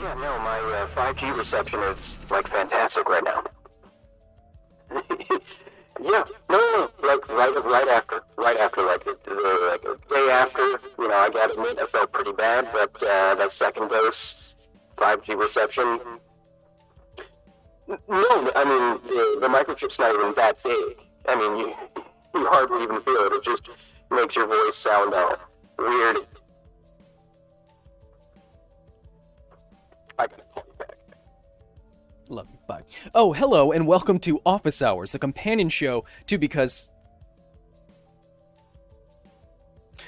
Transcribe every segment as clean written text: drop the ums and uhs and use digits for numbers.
Yeah, no, my 5G reception is like fantastic right now. Yeah, no, like right after, like like a day after, I gotta admit, I felt pretty bad, but that second dose, 5G reception. No, I mean the microchip's not even that big. I mean you hardly even feel it. It just makes your voice sound weird. I gotta call you back. Love you. Bye. Oh, hello, and welcome to Office Hours, the companion show to Because...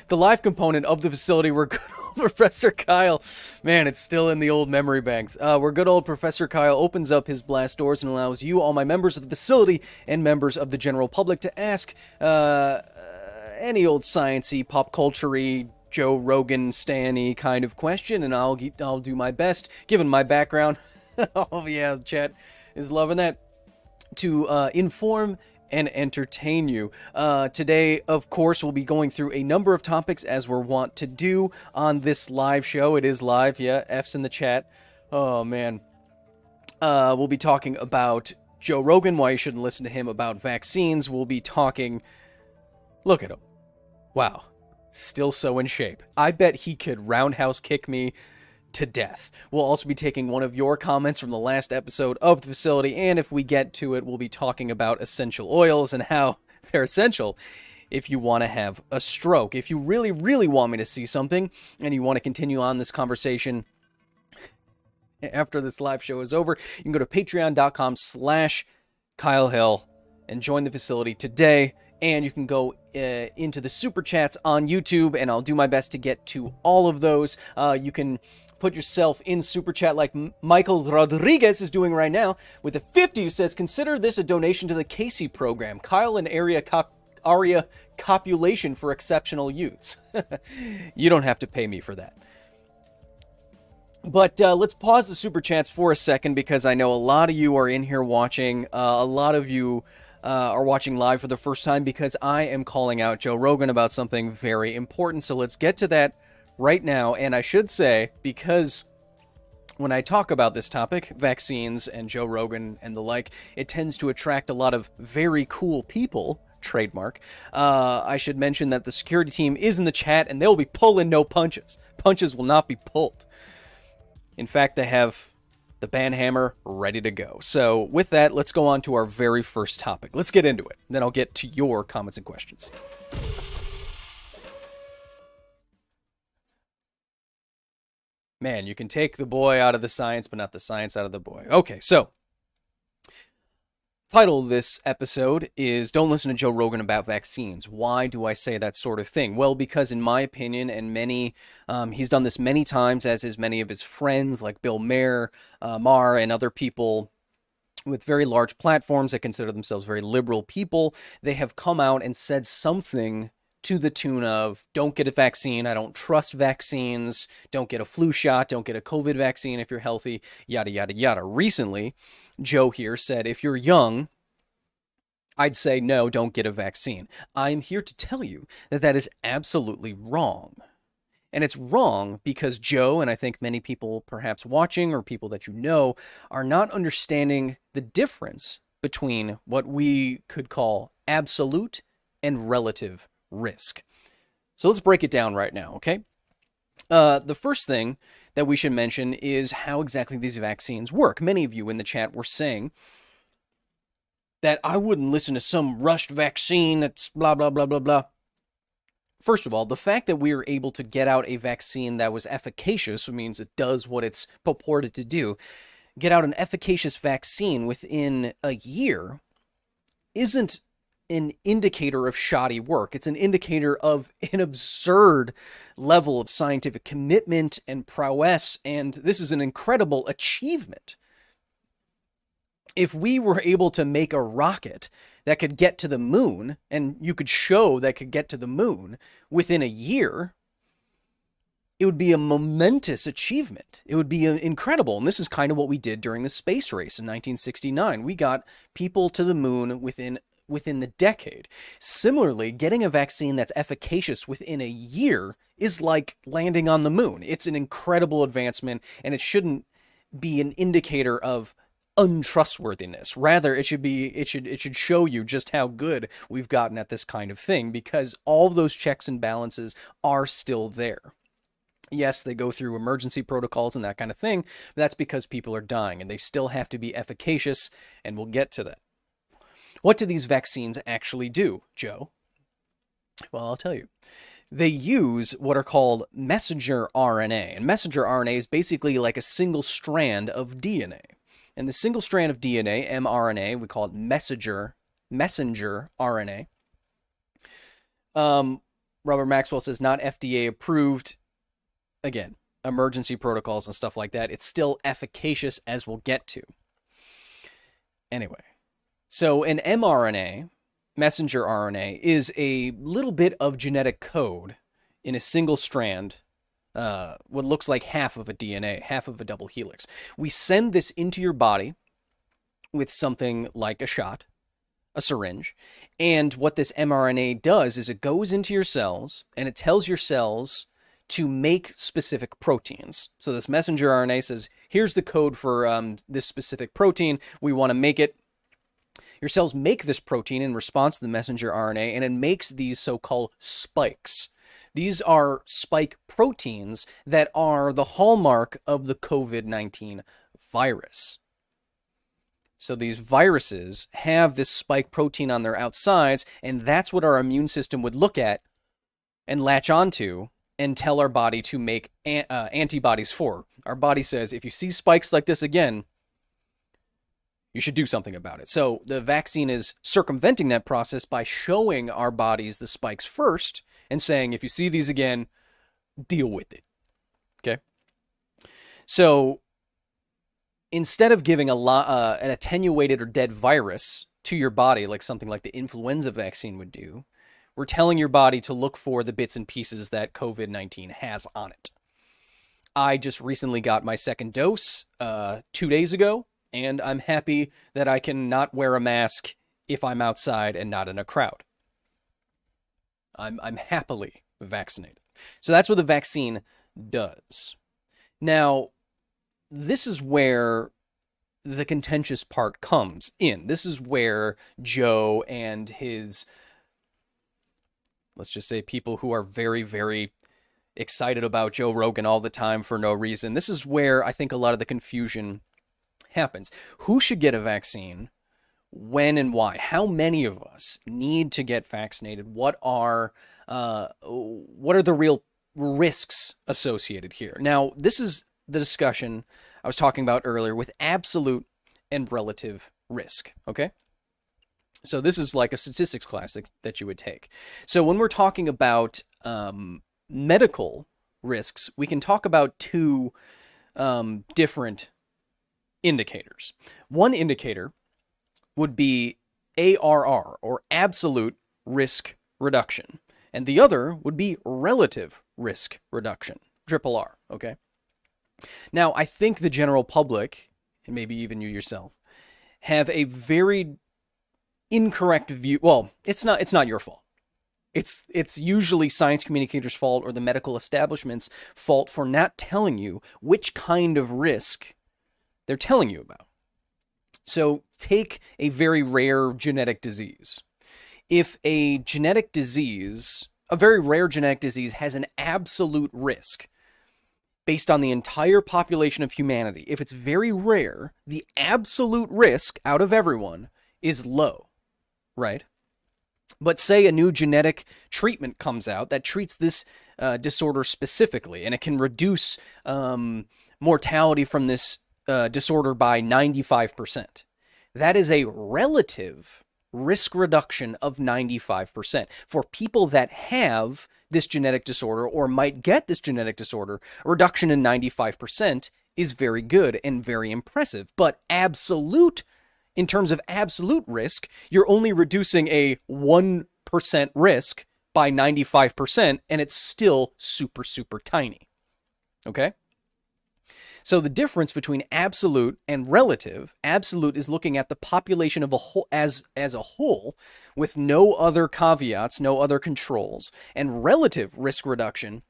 the live component of the facility where good old Professor Kyle, man, it's still in the old memory banks, where good old Professor Kyle opens up his blast doors and allows you, all my members of the facility, and members of the general public to ask any old science-y, pop culture-y, Joe Rogan Stan-y kind of question, and I'll do my best, given my background. Oh yeah, the chat is loving that, to inform and entertain you. Today, of course, we'll be going through a number of topics as we're wont to do on this live show. It is live, yeah, F's in the chat. Oh, man. We'll be talking about Joe Rogan, why you shouldn't listen to him about vaccines. We'll be talking... look at him. Wow. Still so in shape. I bet he could roundhouse kick me to death. We'll also be taking one of your comments from the last episode of the facility, and if we get to it, we'll be talking about essential oils and how they're essential if you want to have a stroke. If you really, really want me to see something, and you want to continue on this conversation after this live show is over, you can go to patreon.com/Kyle Hill and join the facility today. And you can go into the super chats on YouTube, and I'll do my best to get to all of those. You can put yourself in super chat like Michael Rodriguez is doing right now with a 50 who says, consider this a donation to the Casey program. Kyle and ARIA copulation for exceptional youths. You don't have to pay me for that. But let's pause the super chats for a second, because I know a lot of you are in here watching. A lot of you are watching live for the first time, because I am calling out Joe Rogan about something very important. So let's get to that right now. And I should say, because when I talk about this topic, vaccines and Joe Rogan and the like, it tends to attract a lot of very cool people, trademark. I should mention that the security team is in the chat, and they'll be pulling no punches. Punches will not be pulled. In fact, they have the banhammer ready to go. So with that, let's go on to our very first topic. Let's get into it. Then I'll get to your comments and questions. Man, you can take the boy out of the science, but not the science out of the boy. Okay, so title of this episode is Don't Listen to Joe Rogan About Vaccines. Why do I say that sort of thing? Well, because in my opinion, and he's done this many times, as is many of his friends like Bill Maher, and other people with very large platforms that consider themselves very liberal people. They have come out and said something to the tune of, don't get a vaccine, I don't trust vaccines, don't get a flu shot, don't get a COVID vaccine if you're healthy, yada, yada, yada. Recently, Joe here said, if you're young, I'd say no, don't get a vaccine. I'm here to tell you that that is absolutely wrong. And it's wrong because Joe, and I think many people perhaps watching or people that you know, are not understanding the difference between what we could call absolute and relative risk. So let's break it down right now, okay? The first thing that we should mention is how exactly these vaccines work. Many of you in the chat were saying that I wouldn't listen to some rushed vaccine that's blah, blah, blah, blah, blah. First of all, the fact that we are able to get out a vaccine that was efficacious, which means it does what it's purported to do, get out an efficacious vaccine within a year, isn't an indicator of shoddy work. It's an indicator of an absurd level of scientific commitment and prowess, and this is an incredible achievement. If we were able to make a rocket that could get to the moon, and you could show that could get to the moon within a year, it would be a momentous achievement. It would be incredible. And this is kind of what we did during the space race in 1969. We got people to the moon within the decade. Similarly, getting a vaccine that's efficacious within a year is like landing on the moon. It's an incredible advancement, and it shouldn't be an indicator of untrustworthiness. Rather, it should show you just how good we've gotten at this kind of thing, because all of those checks and balances are still there. Yes, they go through emergency protocols and that kind of thing, but that's because people are dying, and they still have to be efficacious, and we'll get to that. What do these vaccines actually do, Joe? Well, I'll tell you. They use what are called messenger RNA, and messenger RNA is basically like a single strand of DNA. And the single strand of DNA, mRNA, we call it messenger RNA. Robert Maxwell says not FDA approved. Again, emergency protocols and stuff like that. It's still efficacious, as we'll get to. Anyway, so an mRNA, messenger RNA, is a little bit of genetic code in a single strand, what looks like half of a DNA, half of a double helix. We send this into your body with something like a shot, a syringe, and what this mRNA does is it goes into your cells and it tells your cells to make specific proteins. So this messenger RNA says, here's the code for this specific protein. We want to make it. Your cells make this protein in response to the messenger RNA, and it makes these so-called spikes. These are spike proteins that are the hallmark of the COVID-19 virus. So these viruses have this spike protein on their outsides, and that's what our immune system would look at and latch onto and tell our body to make antibodies for. Our body says, if you see spikes like this again, you should do something about it. So the vaccine is circumventing that process by showing our bodies the spikes first and saying, if you see these again, deal with it. Okay? So instead of giving an attenuated or dead virus to your body, like something like the influenza vaccine would do, we're telling your body to look for the bits and pieces that COVID-19 has on it. I just recently got my second dose 2 days ago, and I'm happy that I can not wear a mask if I'm outside and not in a crowd. I'm happily vaccinated. So that's what the vaccine does. Now, this is where the contentious part comes in. This is where Joe and his, let's just say, people who are very, very excited about Joe Rogan all the time for no reason. This is where I think a lot of the confusion happens. Who should get a vaccine? When and why? How many of us need to get vaccinated? What are the real risks associated here? Now, this is the discussion I was talking about earlier with absolute and relative risk, okay? So this is like a statistics class that you would take. So when we're talking about medical risks, we can talk about two different indicators. One indicator would be ARR, or absolute risk reduction, and the other would be relative risk reduction, triple R, okay? Now, I think the general public, and maybe even you yourself, have a very incorrect view. Well, it's not your fault. It's usually science communicators' fault or the medical establishment's fault for not telling you which kind of risk they're telling you about. So take a very rare genetic disease. If a very rare genetic disease has an absolute risk based on the entire population of humanity, if it's very rare, the absolute risk out of everyone is low, right? But say a new genetic treatment comes out that treats this disorder specifically, and it can reduce mortality from this disorder by 95%. That is a relative risk reduction of 95%. For people that have this genetic disorder or might get this genetic disorder, a reduction in 95% is very good and very impressive. But in terms of absolute risk, you're only reducing a 1% risk by 95%, and it's still super, super tiny. Okay? So the difference between absolute and relative, absolute is looking at the population of a whole as a whole with no other caveats, no other controls, and relative risk reduction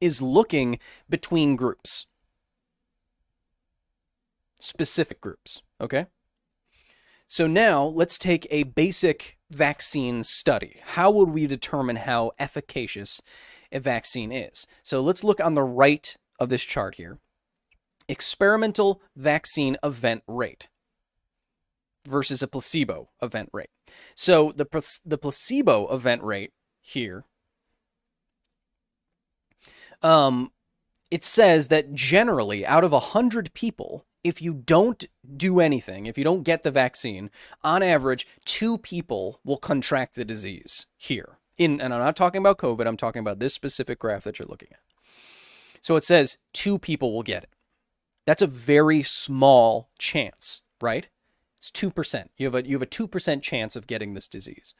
is looking between groups. specific groups, okay? So now let's take a basic vaccine study. How would we determine how efficacious a vaccine is? So let's look on the right of this chart here. Experimental vaccine event rate versus a placebo event rate. So the placebo event rate here, it says that generally out of 100 people, if you don't do anything, if you don't get the vaccine, on average, 2 people will contract the disease here. And I'm not talking about COVID, I'm talking about this specific graph that you're looking at. So it says 2 people will get it. That's a very small chance, right? It's 2%. You have a 2% chance of getting this disease.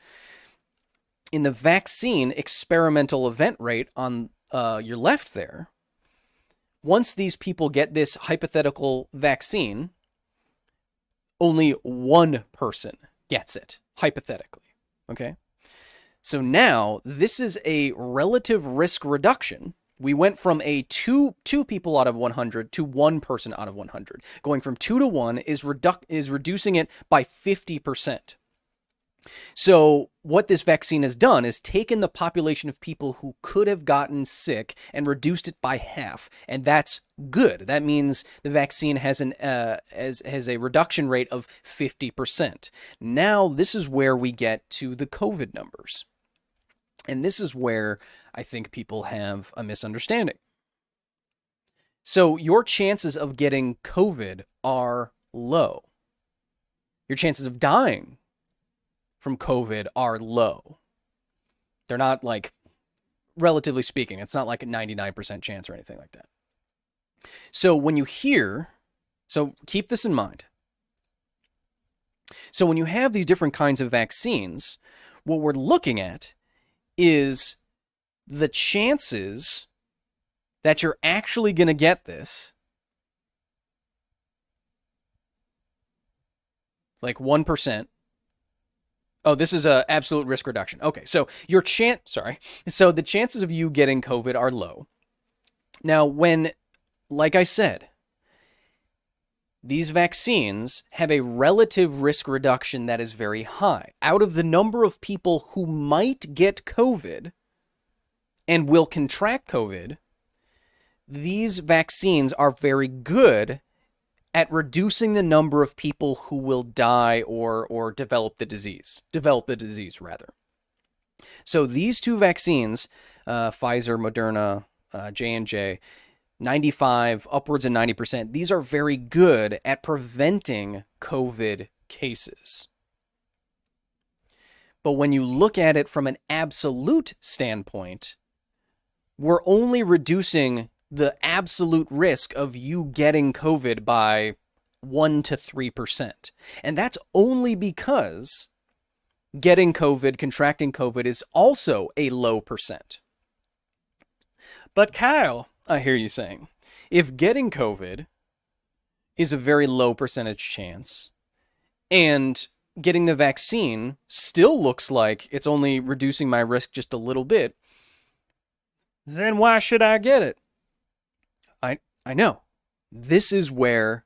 In the vaccine experimental event rate on your left there, once these people get this hypothetical vaccine, only 1 person gets it, hypothetically, okay? So now, this is a relative risk reduction. We went from a two people out of 100 to 1 person out of 100. Going from 2 to 1 is reducing it by 50%. So what this vaccine has done is taken the population of people who could have gotten sick and reduced it by half, and that's good. That means the vaccine has has a reduction rate of 50%. Now this is where we get to the COVID numbers, and this is where I think people have a misunderstanding. So your chances of getting COVID are low. Your chances of dying from COVID are low. They're not, like, relatively speaking, it's not like a 99% chance or anything like that. So when you hear, so keep this in mind. So when you have these different kinds of vaccines, what we're looking at is the chances that you're actually going to get this, like 1%. Oh, this is a absolute risk reduction. Okay, so so the chances of you getting COVID are low. Now, when, like I said, these vaccines have a relative risk reduction that is very high. Out of the number of people who might get COVID and will contract COVID, these vaccines are very good at reducing the number of people who will die or develop the disease. So these 2 vaccines, Pfizer, Moderna, J&J, 95, upwards of 90%, these are very good at preventing COVID cases. But when you look at it from an absolute standpoint, we're only reducing the absolute risk of you getting COVID by 1 to 3%. And that's only because getting COVID, contracting COVID, is also a low percent. But Kyle, I hear you saying, if getting COVID is a very low percentage chance, and getting the vaccine still looks like it's only reducing my risk just a little bit, then why should I get it? I know. This is where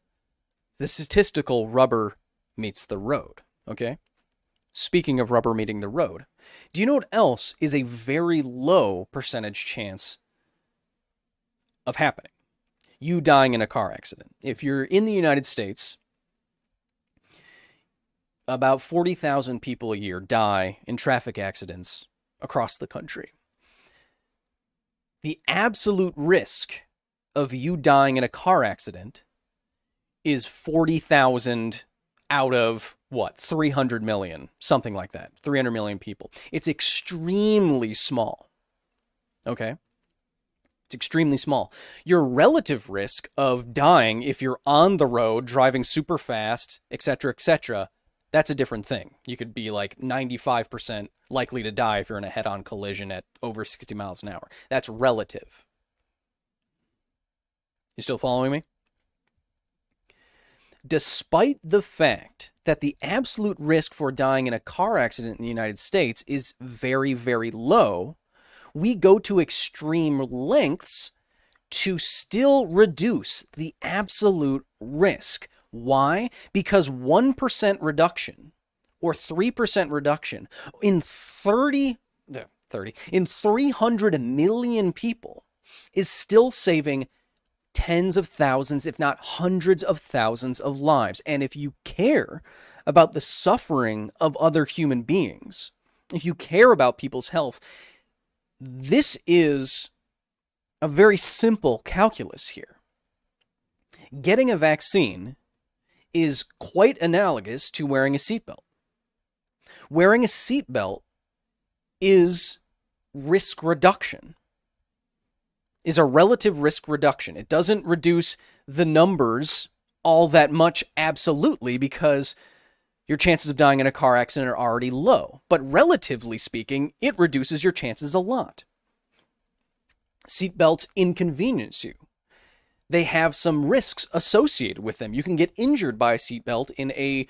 the statistical rubber meets the road, okay? Speaking of rubber meeting the road, do you know what else is a very low percentage chance of happening? You dying in a car accident. If you're in the United States, about 40,000 people a year die in traffic accidents across the country. The absolute risk of you dying in a car accident is 40,000 out of, 300 million, something like that, 300 million people. It's extremely small, okay? It's extremely small. Your relative risk of dying if you're on the road, driving super fast, etc., that's a different thing. You could be like 95% likely to die if you're in a head-on collision at over 60 miles an hour. That's relative. You still following me? Despite the fact that the absolute risk for dying in a car accident in the United States is very, very low, we go to extreme lengths to still reduce the absolute risk. Why? Because 1% reduction or 3% reduction in 300 million people is still saving tens of thousands, if not hundreds of thousands of lives. And if you care about the suffering of other human beings, if you care about people's health, this is a very simple calculus here. Getting a vaccine is quite analogous to wearing a seatbelt. Wearing a seatbelt is risk reduction, is a relative risk reduction. It doesn't reduce the numbers all that much, absolutely, because your chances of dying in a car accident are already low. But relatively speaking, it reduces your chances a lot. Seatbelts inconvenience you. They have some risks associated with them. You can get injured by a seatbelt in a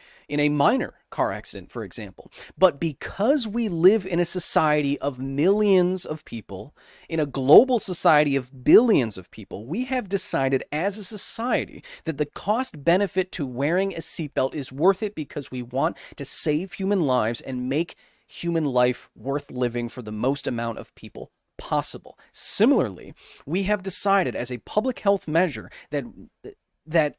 minor car accident, for example. But because we live in a society of millions of people, in a global society of billions of people, we have decided as a society that the cost benefit to wearing a seatbelt is worth it because we want to save human lives and make human life worth living for the most amount of people possible. Similarly, we have decided as a public health measure that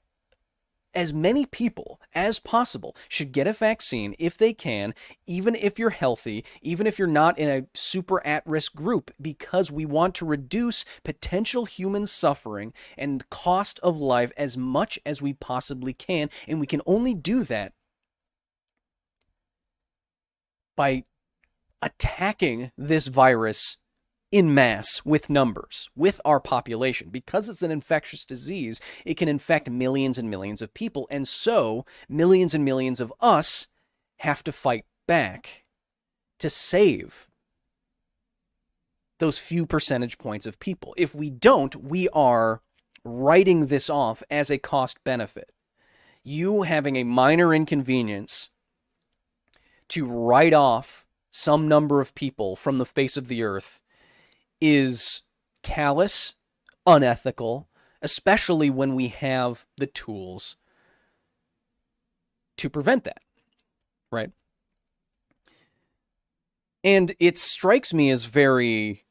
as many people as possible should get a vaccine if they can, even if you're healthy, even if you're not in a super at-risk group, because we want to reduce potential human suffering and cost of life as much as we possibly can. And we can only do that by attacking this virus in mass with numbers, with our population. Because it's an infectious disease, it can infect millions and millions of people, and so millions and millions of us have to fight back to save those few percentage points of people. If we don't, we are writing this off as a cost benefit. You having a minor inconvenience to write off some number of people from the face of the earth is callous, unethical, especially when we have the tools to prevent that, right? And it strikes me as very,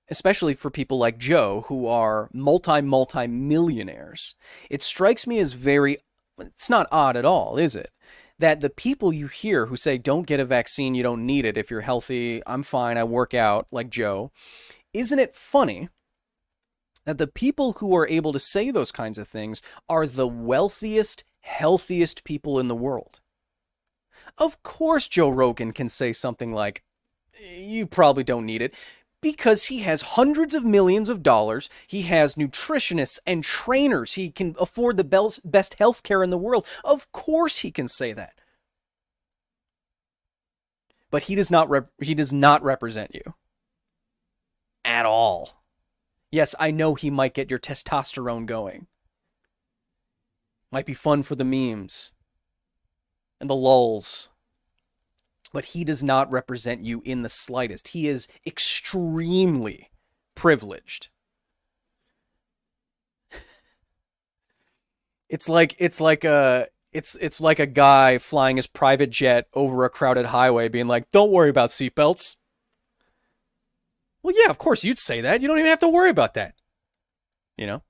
especially for people like Joe, who are multi-millionaires, it strikes me as very, it's not odd at all, is it? That the people you hear who say, don't get a vaccine, you don't need it, if you're healthy, I'm fine, I work out, like Joe. Isn't it funny that the people who are able to say those kinds of things are the wealthiest, healthiest people in the world? Of course Joe Rogan can say something like, you probably don't need it, because he has hundreds of millions of dollars, he has nutritionists and trainers, he can afford the best health care in the world. Of course he can say that. But he does not represent you. At all. Yes, I know he might get your testosterone going. Might be fun for the memes and the lulz. But he does not represent you in the slightest. He is extremely privileged. It's like a guy flying his private jet over a crowded highway being like, "Don't worry about seatbelts." Well, yeah, of course you'd say that. You don't even have to worry about that. You know?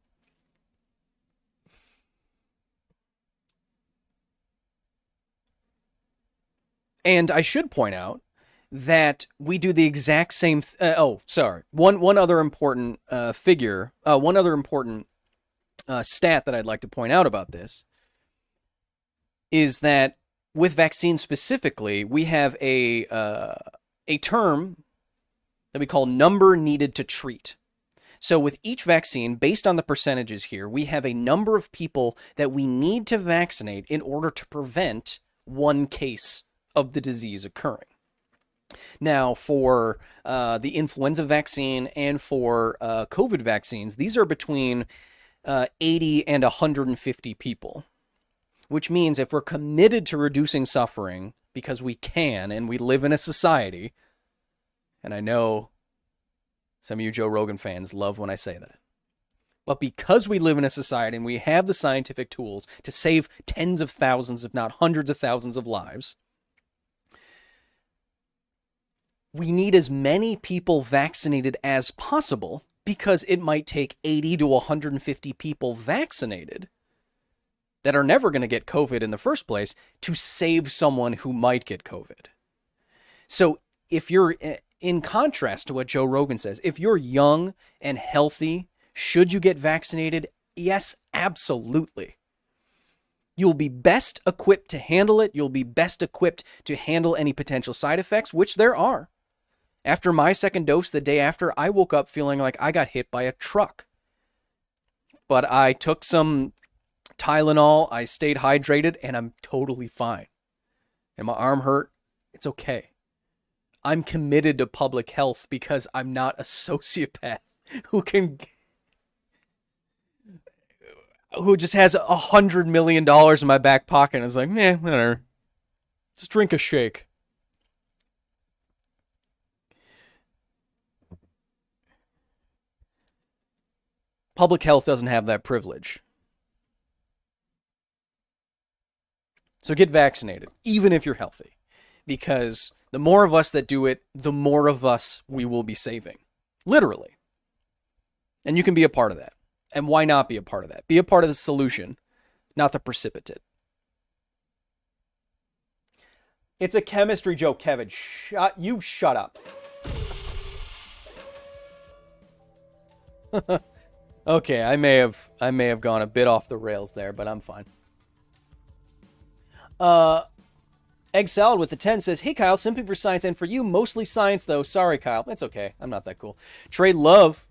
And I should point out that we do the exact same... One other important stat that I'd like to point out about this is that with vaccines specifically, we have a term that we call number needed to treat. So with each vaccine, based on the percentages here, we have a number of people that we need to vaccinate in order to prevent one case of the disease occurring. Now, for the influenza vaccine and for COVID vaccines, these are between 80 and 150 people, which means if we're committed to reducing suffering, because we can, and we live in a society, and I know some of you Joe Rogan fans love when I say that, But because we live in a society and we have the scientific tools to save tens of thousands, if not hundreds of thousands of lives, we need as many people vaccinated as possible, because it might take 80 to 150 people vaccinated that are never going to get COVID in the first place to save someone who might get COVID. So if you're, in contrast to what Joe Rogan says, if you're young and healthy, should you get vaccinated? Yes, absolutely. You'll be best equipped to handle it. You'll be best equipped to handle any potential side effects, which there are. After my second dose, the day after, I woke up feeling like I got hit by a truck. But I took some Tylenol, I stayed hydrated, and I'm totally fine. And my arm hurt. It's okay. I'm committed to public health because I'm not a sociopath who just has $100 million in my back pocket and is like, whatever. Just drink a shake. Public health doesn't have that privilege. So get vaccinated, even if you're healthy, because the more of us that do it, the more of us we will be saving. Literally. And you can be a part of that. And why not be a part of that? Be a part of the solution, not the precipitate. It's a chemistry joke, Kevin. Shut up. Okay, I may have gone a bit off the rails there, but I'm fine. Egg Salad with the 10 says, "Hey Kyle, simping for science and for you, mostly science though. Sorry, Kyle. It's okay. I'm not that cool." Trade Love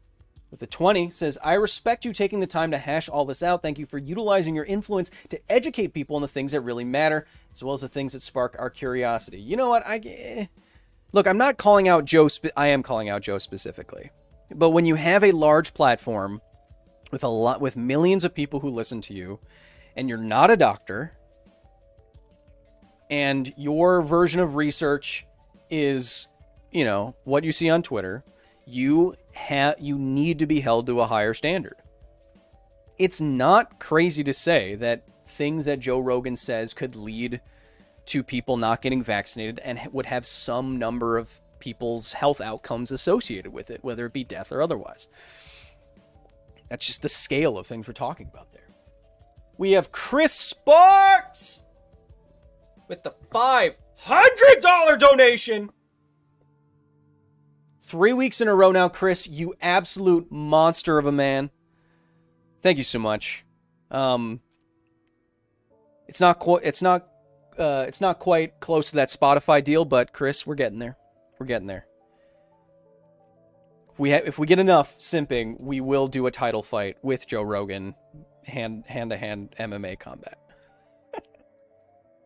with the 20 says, "I respect you taking the time to hash all this out. Thank you for utilizing your influence to educate people on the things that really matter, as well as the things that spark our curiosity." You know what? Look, I'm not calling out Joe. I am calling out Joe specifically. But when you have a large platform with millions of people who listen to you, and you're not a doctor, and your version of research is, what you see on Twitter, you need to be held to a higher standard. It's not crazy to say that things that Joe Rogan says could lead to people not getting vaccinated and would have some number of people's health outcomes associated with it, whether it be death or otherwise. That's just the scale of things we're talking about there. We have Chris Sparks with the $500 donation. 3 weeks in a row now, Chris. You absolute monster of a man. Thank you so much. It's not quite close to that Spotify deal, but Chris, we're getting there. We're getting there. If we get enough simping, we will do a title fight with Joe Rogan, hand to hand MMA combat.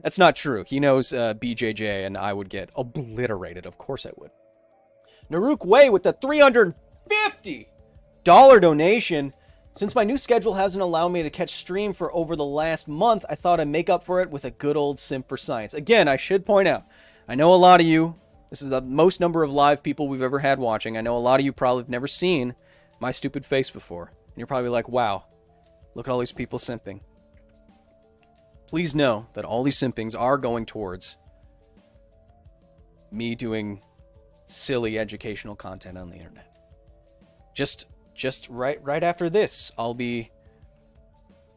That's not true. He knows BJJ, and I would get obliterated. Of course I would. Naruk Way with the $350 donation. "Since my new schedule hasn't allowed me to catch stream for over the last month, I thought I'd make up for it with a good old simp for science." Again, I should point out, I know a lot of you, this is the most number of live people we've ever had watching. I know a lot of you probably have never seen my stupid face before. And you're probably like, wow, look at all these people simping. Please know that all these simpings are going towards me doing silly educational content on the internet. Just right after this, I'll be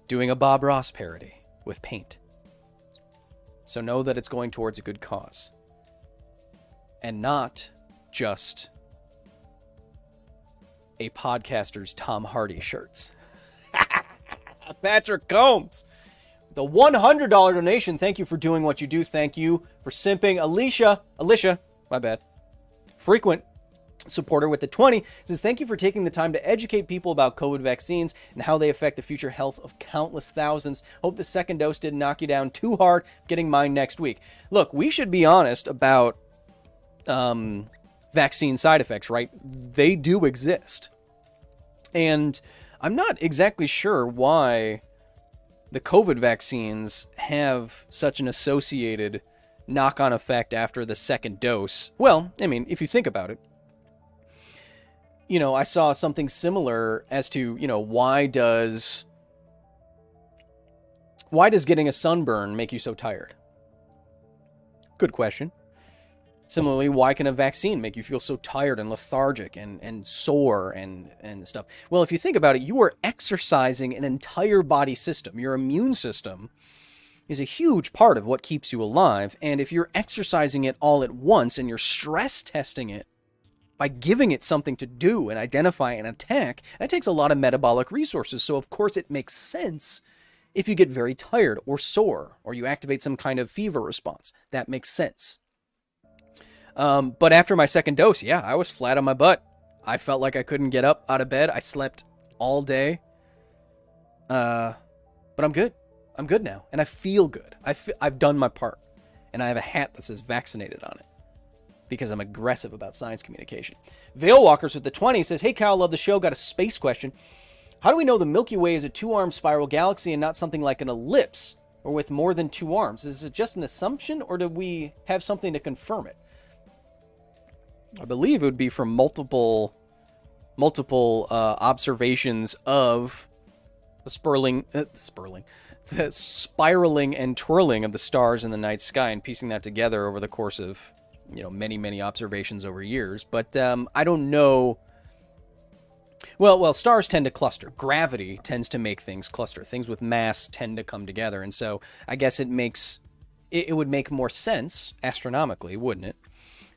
doing a Bob Ross parody with paint. So know that it's going towards a good cause. And not just a podcaster's Tom Hardy shirts. Patrick Combs, the $100 donation. Thank you for doing what you do. Thank you for simping. Alicia, my bad. Frequent supporter with the 20 says, "Thank you for taking the time to educate people about COVID vaccines and how they affect the future health of countless thousands. Hope the second dose didn't knock you down too hard. Getting mine next week." Look, we should be honest about vaccine side effects, right? They do exist. And I'm not exactly sure why the COVID vaccines have such an associated knock-on effect after the second dose. Well, I mean, if you think about it, I saw something similar as to, why does getting a sunburn make you so tired? Good question. Similarly, why can a vaccine make you feel so tired and lethargic and sore and stuff? Well, if you think about it, you are exercising an entire body system. Your immune system is a huge part of what keeps you alive. And if you're exercising it all at once and you're stress testing it by giving it something to do and identify and attack, that takes a lot of metabolic resources. So, of course, it makes sense if you get very tired or sore or you activate some kind of fever response. That makes sense. But after my second dose, yeah, I was flat on my butt. I felt like I couldn't get up out of bed. I slept all day. But I'm good. I'm good now. And I feel good. I've done my part. And I have a hat that says Vaccinated on it. Because I'm aggressive about science communication. Veil Walkers with the 20 says, hey, Kyle, love the show. Got a space question. How do we know the Milky Way is a two-armed spiral galaxy and not something like an ellipse or with more than two arms? Is it just an assumption or do we have something to confirm it? I believe it would be from multiple observations of the spiraling and twirling of the stars in the night sky and piecing that together over the course of, many observations over years. But I don't know. Well, stars tend to cluster. Gravity tends to make things cluster. Things with mass tend to come together. And so I guess it would make more sense, astronomically, wouldn't it,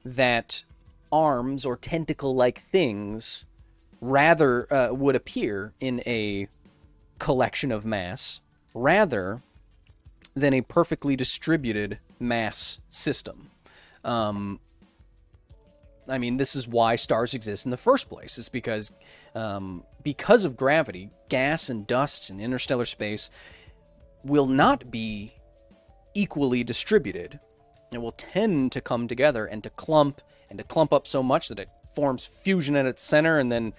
that arms or tentacle-like things rather would appear in a collection of mass rather than a perfectly distributed mass system. This is why stars exist in the first place. It's because of gravity, gas and dust in interstellar space will not be equally distributed. It will tend to come together and to clump up so much that it forms fusion at its center, and then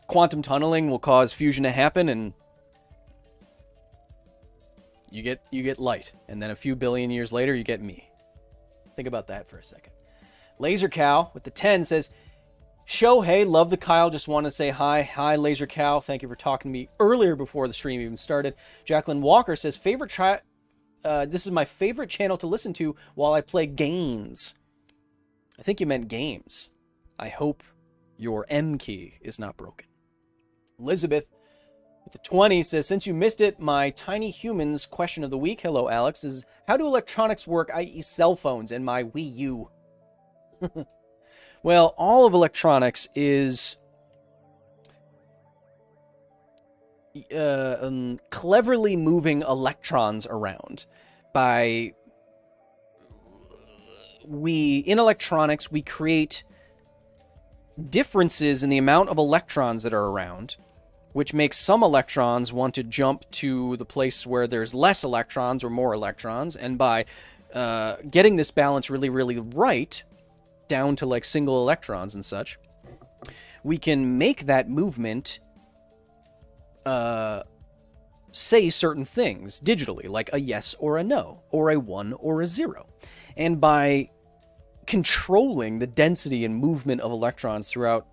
quantum tunneling will cause fusion to happen, and you get light, and then a few billion years later you get me. Think about that for a second. Laser Cow with the 10 says, Shohei, love the Kyle, just want to say hi. Hi, Laser Cow. Thank you for talking to me earlier before the stream even started. Jacqueline Walker says, this is my favorite channel to listen to while I play games. I think you meant games. I hope your M key is not broken. Elizabeth with the 20 says, since you missed it, my tiny humans question of the week, hello Alex, is how do electronics work, i.e. cell phones and my Wii U? Well, all of electronics is cleverly moving electrons around. In electronics, we create differences in the amount of electrons that are around, which makes some electrons want to jump to the place where there's less electrons or more electrons, and by getting this balance really, really right, down to like single electrons and such, we can make that movement say certain things digitally, like a yes or a no, or a 1 or a 0. And by controlling the density and movement of electrons throughout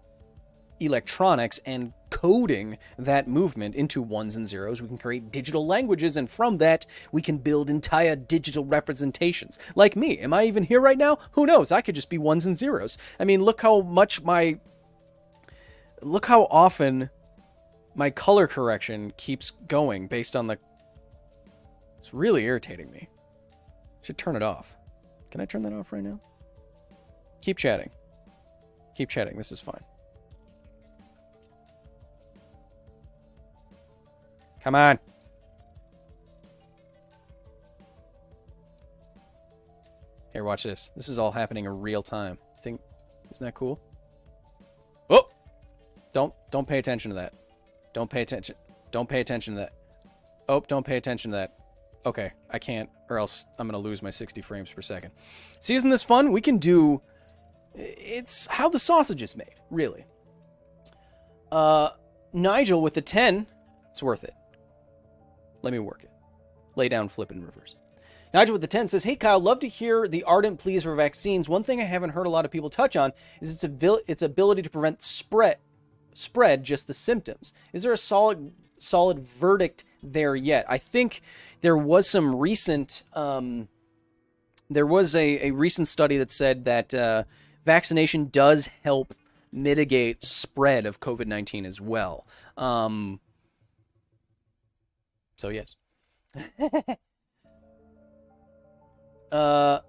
electronics and coding that movement into 1s and 0s, we can create digital languages, and from that, we can build entire digital representations. Like me, am I even here right now? Who knows? I could just be 1s and 0s. I mean, look how often my color correction keeps going based on it's really irritating me. I should turn it off. Can I turn that off right now? Keep chatting. Keep chatting. This is fine. Come on. Here, watch this. This is all happening in real time. Isn't that cool? Oh! Don't pay attention to that. Don't pay attention. Don't pay attention to that. Oh, don't pay attention to that. Okay, I can't, or else I'm going to lose my 60 frames per second. See, isn't this fun? We can do... It's how the sausage is made, really. Nigel with the 10. It's worth it. Let me work it. Lay down, flip, and reverse. Nigel with the 10 says, hey, Kyle, love to hear the ardent pleas for vaccines. One thing I haven't heard a lot of people touch on is its ability to prevent spread, just the symptoms. Is there a solid verdict there yet? I think there was some recent, there was a recent study that said that vaccination does help mitigate spread of COVID-19 as well. So yes. Nerdy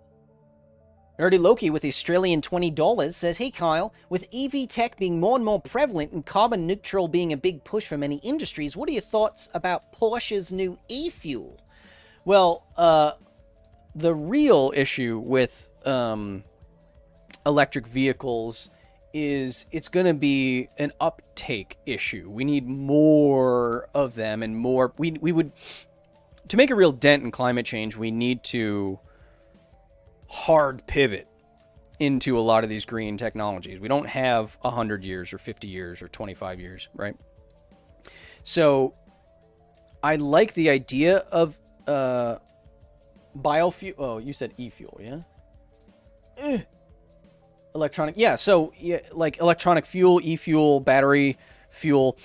Loki with Australian $20 says, hey Kyle, with EV tech being more and more prevalent and carbon neutral being a big push for many industries, what are your thoughts about Porsche's new e-fuel? Well, the real issue with electric vehicles is it's going to be an uptake issue. We need more of them and more. We would, to make a real dent in climate change, we need to hard pivot into a lot of these green technologies. We don't have 100 years or 50 years or 25 years, right? So I like the idea of biofuel. Oh, you said e-fuel, yeah? Electronic, yeah, so yeah, like electronic fuel, e-fuel, battery fuel.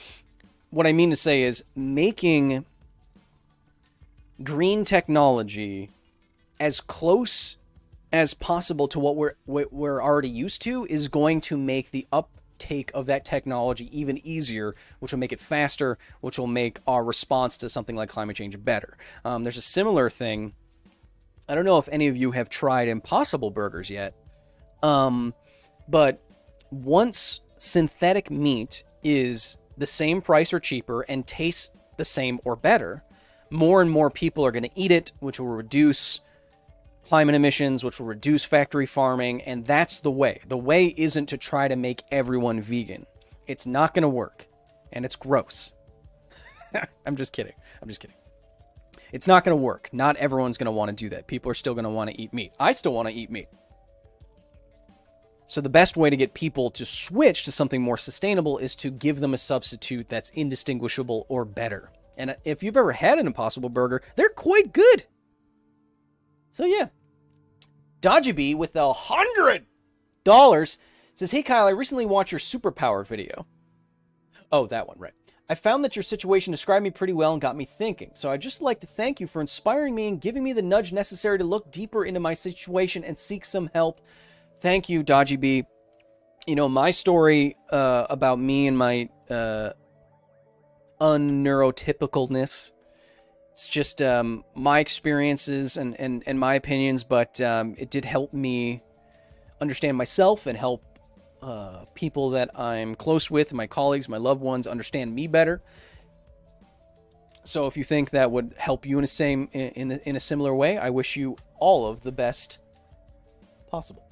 What I mean to say is making green technology as close as possible to what we're already used to is going to make the uptake of that technology even easier, which will make it faster, which will make our response to something like climate change better. There's a similar thing. I don't know if any of you have tried Impossible Burgers yet. But once synthetic meat is the same price or cheaper and tastes the same or better, more and more people are going to eat it, which will reduce climate emissions, which will reduce factory farming, and that's the way. The way isn't to try to make everyone vegan. It's not going to work, and it's gross. I'm just kidding. It's not going to work. Not everyone's going to want to do that. People are still going to want to eat meat. I still want to eat meat. So the best way to get people to switch to something more sustainable is to give them a substitute that's indistinguishable or better. And if you've ever had an Impossible Burger, they're quite good. So yeah. Dodgy B with $100 says, hey Kyle, I recently watched your superpower video. Oh, that one, right. I found that your situation described me pretty well and got me thinking. So I'd just like to thank you for inspiring me and giving me the nudge necessary to look deeper into my situation and seek some help. Thank you, Dodgy B. You know, my story about me and my unneurotypicalness, it's just my experiences and my opinions, but it did help me understand myself and help people that I'm close with, my colleagues, my loved ones, understand me better. So if you think that would help you in a similar way, I wish you all of the best possible.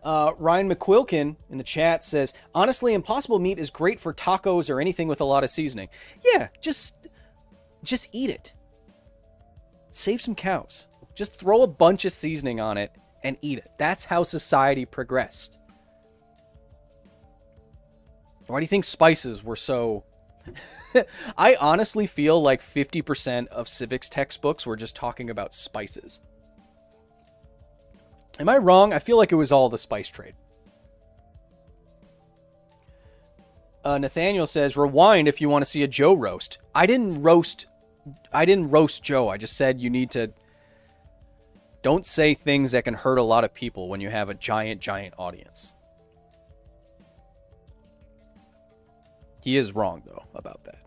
Ryan McQuilkin in the chat says, honestly, Impossible meat is great for tacos or anything with a lot of seasoning. Yeah, just eat it. Save some cows. Just throw a bunch of seasoning on it and eat it. That's how society progressed. Why do you think spices were so... I honestly feel like 50% of civics textbooks were just talking about spices. Am I wrong? I feel like it was all the spice trade. Nathaniel says, rewind if you want to see a Joe roast. I didn't roast Joe. I just said you need to... Don't say things that can hurt a lot of people when you have a giant audience. He is wrong, though, about that.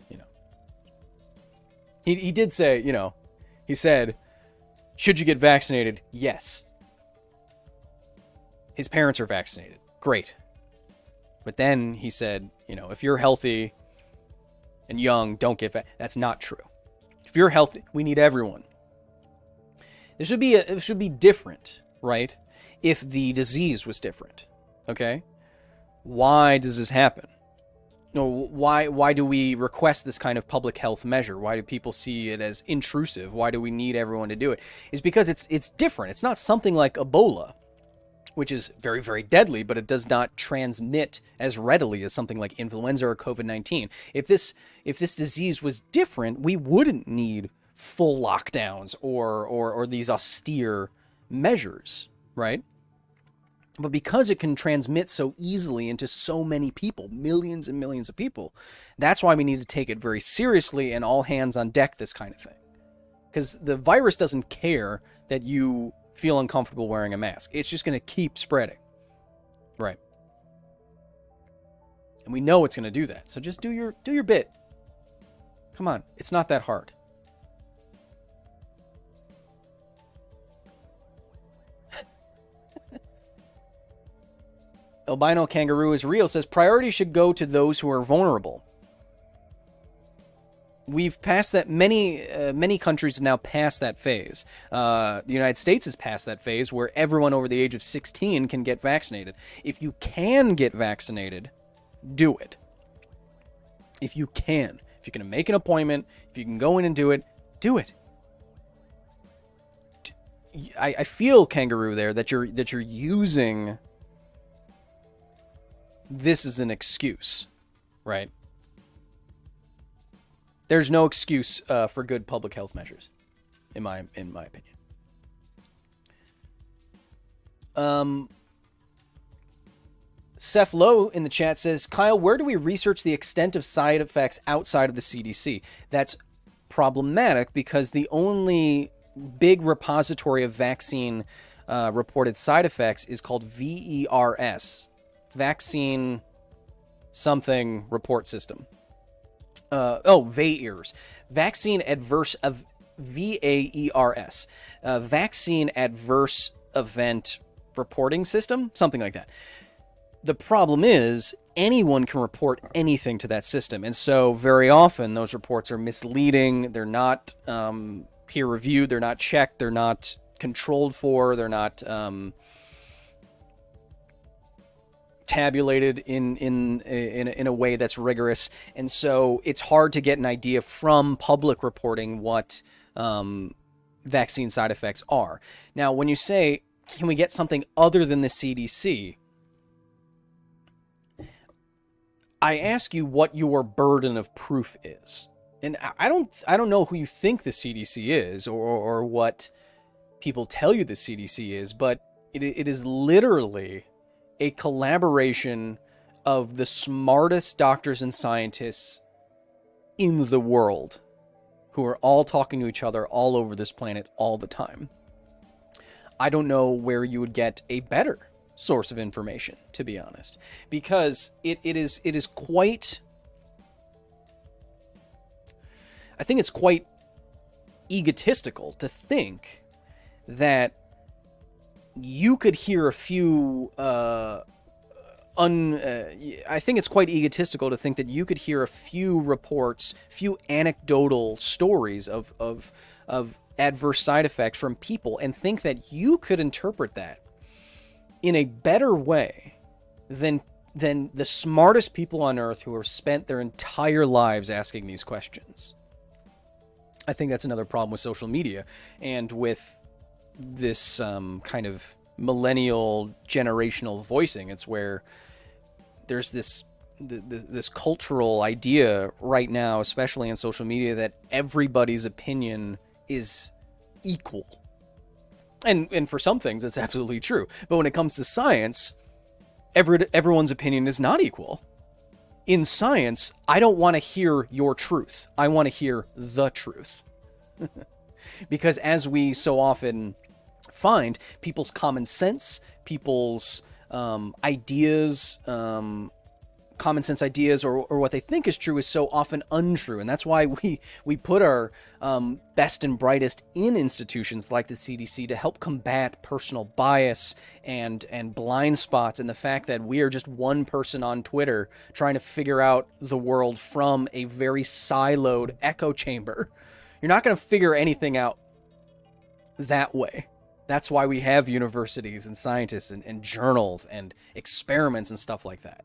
You know. He did say, you know, he said... Should you get vaccinated? Yes. His parents are vaccinated. Great. But then he said, you know, if you're healthy and young, don't get vaccinated. That's not true. If you're healthy, we need everyone. It should be different, right? If the disease was different. Okay? Why does this happen? No, why do we request this kind of public health measure? Why do people see it as intrusive? Why do we need everyone to do it? It's because it's different. It's not something like Ebola, which is very, very deadly, but it does not transmit as readily as something like influenza or COVID-19. If this disease was different, we wouldn't need full lockdowns or these austere measures, right? But because it can transmit so easily into so many people, millions and millions of people, that's why we need to take it very seriously and all hands on deck, this kind of thing. Because the virus doesn't care that you feel uncomfortable wearing a mask. It's just going to keep spreading. Right. And we know it's going to do that. So just do your bit. Come on. It's not that hard. Albino Kangaroo is real says priority should go to those who are vulnerable. We've passed that. Many countries have now passed that phase. The United States has passed that phase where everyone over the age of 16 can get vaccinated. If you can get vaccinated, do it. If you can make an appointment, if you can go in and do it, do it. I feel, Kangaroo, there that you're using this is an excuse, right? There's no excuse for good public health measures, in my opinion. Seth Lowe in the chat says, Kyle, where do we research the extent of side effects outside of the CDC? That's problematic because the only big repository of vaccine reported side effects is called VERS. Vaccine something report system. VAERS. Vaccine adverse of VAERS. Vaccine adverse event reporting system, something like that. The problem is anyone can report anything to that system, and so very often those reports are misleading. They're not peer reviewed. They're not checked. They're not controlled for. They're not tabulated in a way that's rigorous, and so it's hard to get an idea from public reporting what vaccine side effects are. Now, when you say, can we get something other than the CDC? I ask you what your burden of proof is, and I don't know who you think the CDC is or what people tell you the CDC is, but it is literally a collaboration of the smartest doctors and scientists in the world who are all talking to each other all over this planet all the time. I don't know where you would get a better source of information, to be honest, because it is quite, I think it's quite egotistical to think that you could hear a few I think it's quite egotistical to think that you could hear a few reports, few anecdotal stories of adverse side effects from people and think that you could interpret that in a better way than the smartest people on earth who have spent their entire lives asking these questions. I think that's another problem with social media and with this kind of millennial generational voicing. It's where there's this cultural idea right now, especially in social media, that everybody's opinion is equal. And for some things, it's absolutely true. But when it comes to science, everyone's opinion is not equal. In science, I don't want to hear your truth. I want to hear the truth. Because as we so often find, people's common sense, people's ideas, common sense ideas, or what they think is true is so often untrue. And that's why we put our best and brightest in institutions like the CDC to help combat personal bias and blind spots, and the fact that we are just one person on Twitter trying to figure out the world from a very siloed echo chamber. You're not going to figure anything out that way. That's why we have universities and scientists and journals and experiments and stuff like that.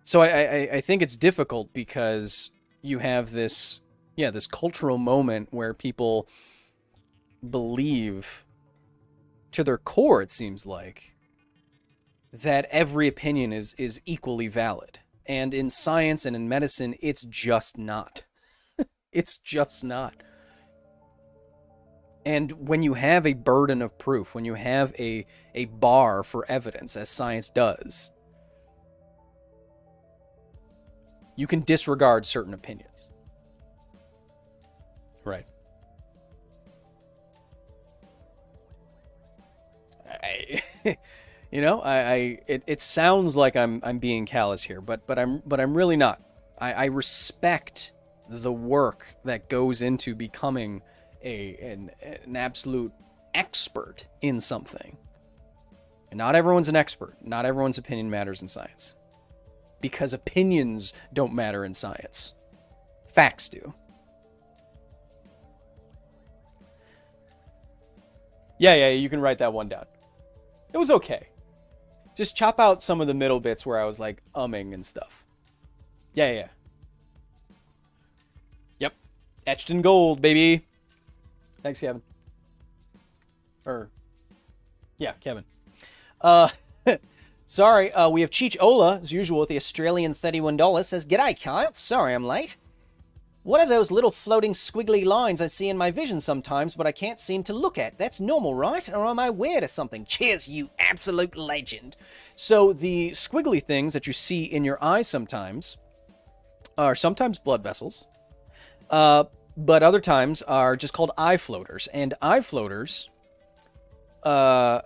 So I think it's difficult because you have this cultural moment where people believe to their core, it seems like, that every opinion is equally valid. And in science and in medicine, it's just not. It's just not. And when you have a burden of proof, when you have a bar for evidence, as science does, you can disregard certain opinions. Right. It sounds like I'm being callous here, but I'm really not. I respect the work that goes into becoming an absolute expert in something. And not everyone's an expert. Not everyone's opinion matters in science. Because opinions don't matter in science. Facts do. Yeah, you can write that one down. It was okay. Just chop out some of the middle bits where I was like umming and stuff. Yeah. Yep. Etched in gold, baby. Thanks, Kevin. Kevin. Sorry, we have Cheech Ola, as usual, with the Australian $31, says, "G'day, Kyle. Sorry I'm late. What are those little floating squiggly lines I see in my vision sometimes, but I can't seem to look at? That's normal, right? Or am I weird or something? Cheers, you absolute legend." So the squiggly things that you see in your eyes sometimes are sometimes blood vessels, but other times are just called eye floaters. And eye floaters, I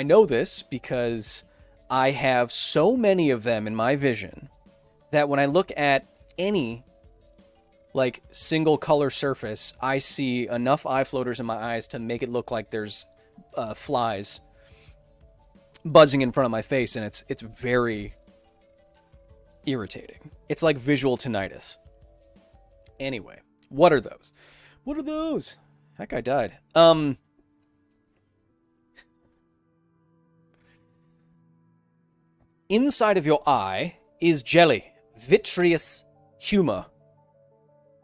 know this because I have so many of them in my vision that when I look at any single color surface, I see enough eye floaters in my eyes to make it look like there's flies buzzing in front of my face, and it's very irritating. It's like visual tinnitus. Anyway, what are those? That guy died. Inside of your eye is jelly, vitreous humor,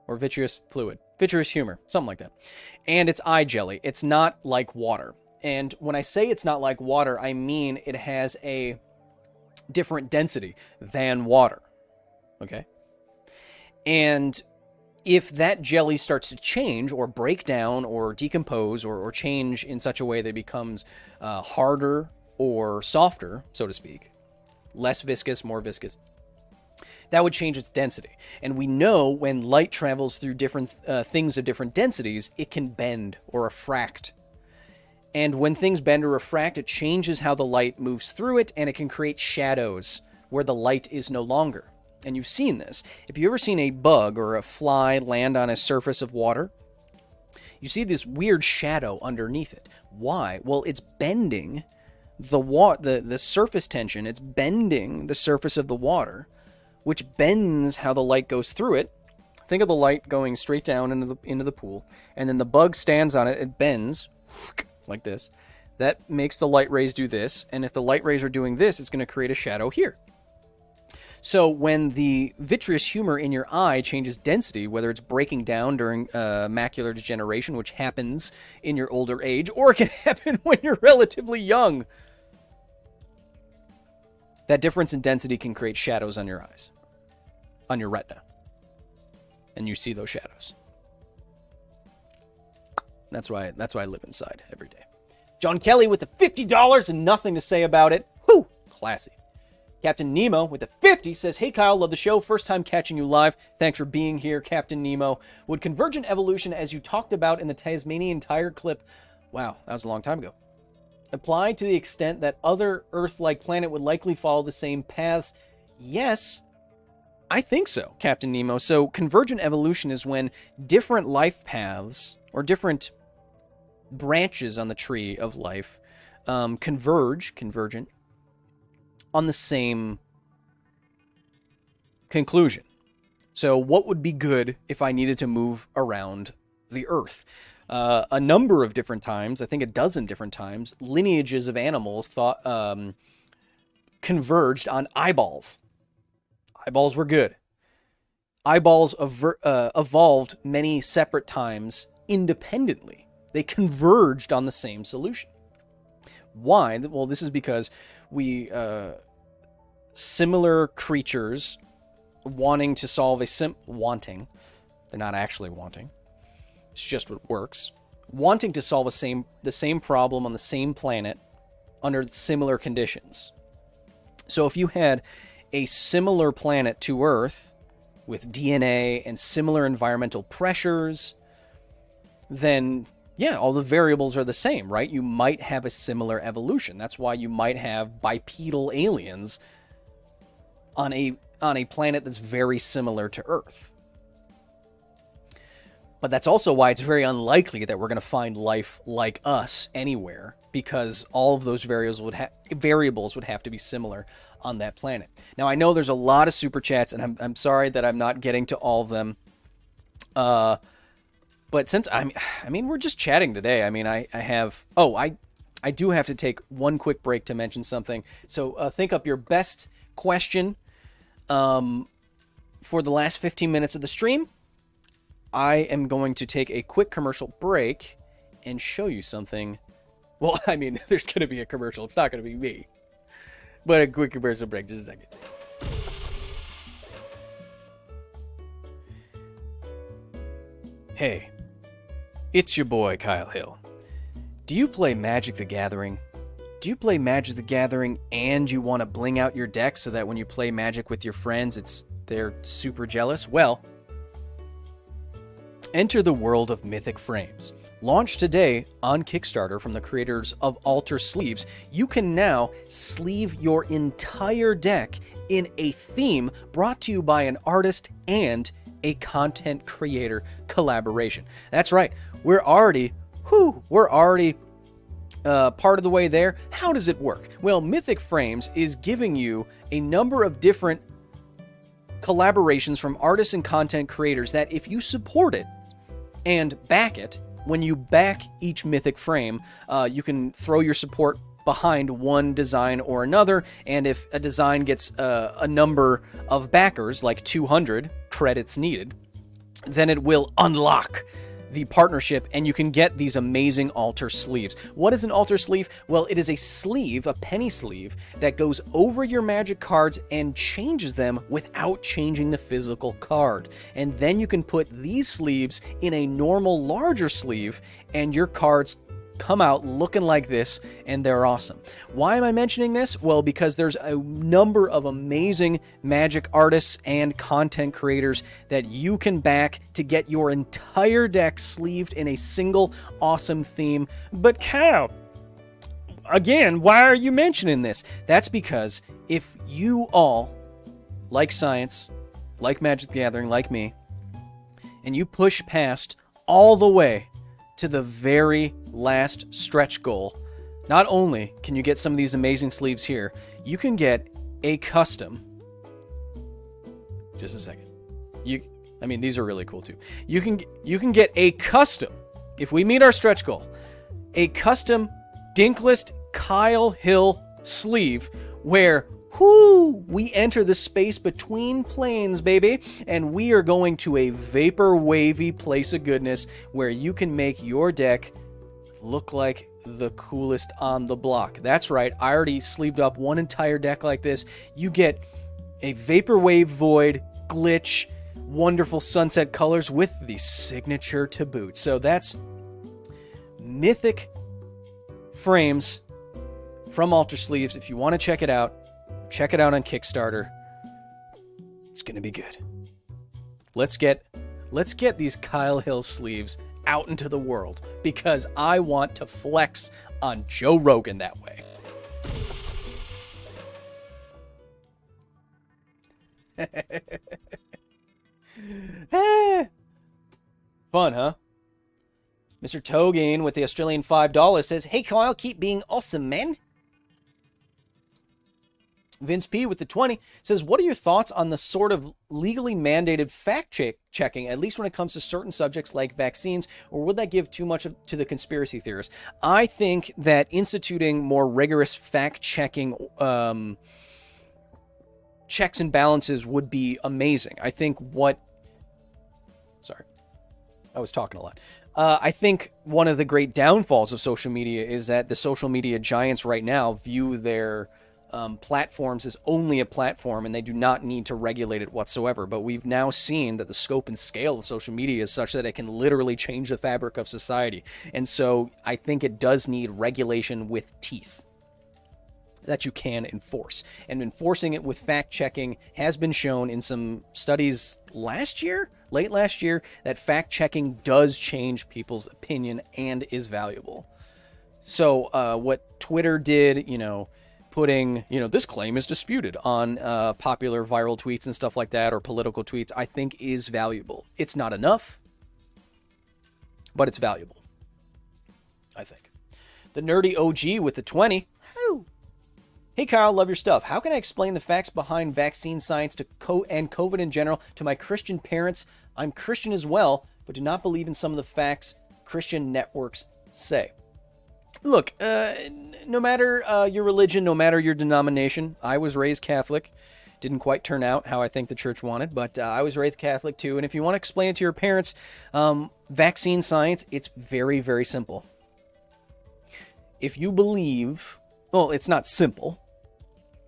or vitreous fluid, vitreous humor, something like that. And it's eye jelly. It's not like water. And when I say it's not like water, I mean it has a different density than water. Okay? And if that jelly starts to change or break down or decompose or change in such a way that it becomes harder or softer, so to speak, less viscous, more viscous, that would change its density. And we know when light travels through different things of different densities, it can bend or refract. And when things bend or refract, it changes how the light moves through it, and it can create shadows where the light is no longer. And you've seen this. If you've ever seen a bug or a fly land on a surface of water, you see this weird shadow underneath it. Why? Well, it's bending the surface tension. It's bending the surface of the water, which bends how the light goes through it. Think of the light going straight down into the pool, and then the bug stands on it. It bends like this. That makes the light rays do this, and if the light rays are doing this, it's going to create a shadow here. So when the vitreous humor in your eye changes density, whether it's breaking down during macular degeneration, which happens in your older age, or it can happen when you're relatively young, that difference in density can create shadows on your eyes, on your retina. And you see those shadows. That's why I live inside every day. John Kelly with the $50 and nothing to say about it. Whew, classy. Captain Nemo with the 50 says, "Hey Kyle, love the show. First time catching you live. Thanks for being here, Captain Nemo. Would convergent evolution, as you talked about in the Tasmanian Tiger clip," wow, that was a long time ago, "apply to the extent that other Earth-like planet would likely follow the same paths?" Yes, I think so, Captain Nemo. So convergent evolution is when different life paths or different branches on the tree of life convergent, on the same conclusion. So what would be good if I needed to move around the Earth? A number of different times, I think a dozen different times, lineages of animals converged on eyeballs. Eyeballs were good. Eyeballs evolved many separate times independently. They converged on the same solution. Why? Well, this is because we similar creatures wanting to solve They're not actually wanting. It's just what works. Wanting to solve the same problem on the same planet under similar conditions. So if you had a similar planet to Earth with DNA and similar environmental pressures, then yeah, all the variables are the same, right? You might have a similar evolution. That's why you might have bipedal aliens on a planet that's very similar to Earth. But that's also why it's very unlikely that we're going to find life like us anywhere, because all of those variables would have to be similar on that planet. Now, I know there's a lot of super chats, and I'm sorry that I'm not getting to all of them. But since we're just chatting today. I mean, I do have to take one quick break to mention something. So think up your best question for the last 15 minutes of the stream. I am going to take a quick commercial break and show you something. Well, I mean, there's going to be a commercial. It's not going to be me. But a quick commercial break. Just a second. Hey, it's your boy, Kyle Hill. Do you play Magic the Gathering? Do you play Magic the Gathering and you want to bling out your deck so that when you play Magic with your friends, they're super jealous? Well, enter the world of Mythic Frames. Launched today on Kickstarter from the creators of Alter Sleeves, you can now sleeve your entire deck in a theme brought to you by an artist and a content creator collaboration. That's right. We're already part of the way there. How does it work? Well, Mythic Frames is giving you a number of different collaborations from artists and content creators that if you support it and back it, when you back each Mythic Frame, you can throw your support behind one design or another, and if a design gets a number of backers, like 200 credits needed, then it will unlock the partnership, and you can get these amazing altar sleeves. What is an altar sleeve? Well, it is a sleeve, a penny sleeve, that goes over your Magic cards and changes them without changing the physical card. And then you can put these sleeves in a normal, larger sleeve, and your cards come out looking like this, and they're awesome. Why am I mentioning this? Well, because there's a number of amazing Magic artists and content creators that you can back to get your entire deck sleeved in a single awesome theme. But Cal, again, why are you mentioning this? That's because if you all like science, like Magic the Gathering, like me, and you push past all the way to the very last stretch goal, not only can you get some of these amazing sleeves here, you can get a custom. Just a second. These are really cool too. You can get a custom, if we meet our stretch goal, a custom Dinklist Kyle Hill sleeve where we enter the space between planes, baby, and we are going to a vapor wavy place of goodness where you can make your deck look like the coolest on the block. That's right, I already sleeved up one entire deck like this. You get a Vaporwave Void, Glitch, wonderful sunset colors with the signature to boot. So that's Mythic Frames from Alter Sleeves. If you want to check it out on Kickstarter. It's gonna be good. Let's get these Kyle Hill sleeves out into the world, because I want to flex on Joe Rogan that way. Fun, huh? Mr. Togane with the Australian $5 says, "Hey Kyle, keep being awesome, man." Vince P with the 20 says, "What are your thoughts on the sort of legally mandated fact-checking, at least when it comes to certain subjects like vaccines, or would that give too much to the conspiracy theorists?" I think that instituting more rigorous fact-checking checks and balances would be amazing. I think Sorry, I was talking a lot. I think one of the great downfalls of social media is that the social media giants right now view their platforms is only a platform and they do not need to regulate it whatsoever. But we've now seen that the scope and scale of social media is such that it can literally change the fabric of society. And so I think it does need regulation with teeth that you can enforce. And enforcing it with fact-checking has been shown in some studies late last year, that fact-checking does change people's opinion and is valuable. So what Twitter did, putting, this claim is disputed on popular viral tweets and stuff like that, or political tweets, I think is valuable. It's not enough, but it's valuable, I think. The nerdy OG with the 20. Hey, Kyle, love your stuff. How can I explain the facts behind vaccine science and COVID in general to my Christian parents? I'm Christian as well, but do not believe in some of the facts Christian networks say. Look, no matter your religion, no matter your denomination, I was raised Catholic. Didn't quite turn out how I think the church wanted, but I was raised Catholic too. And if you want to explain it to your parents, vaccine science, it's very, very simple. If you believe, well, it's not simple,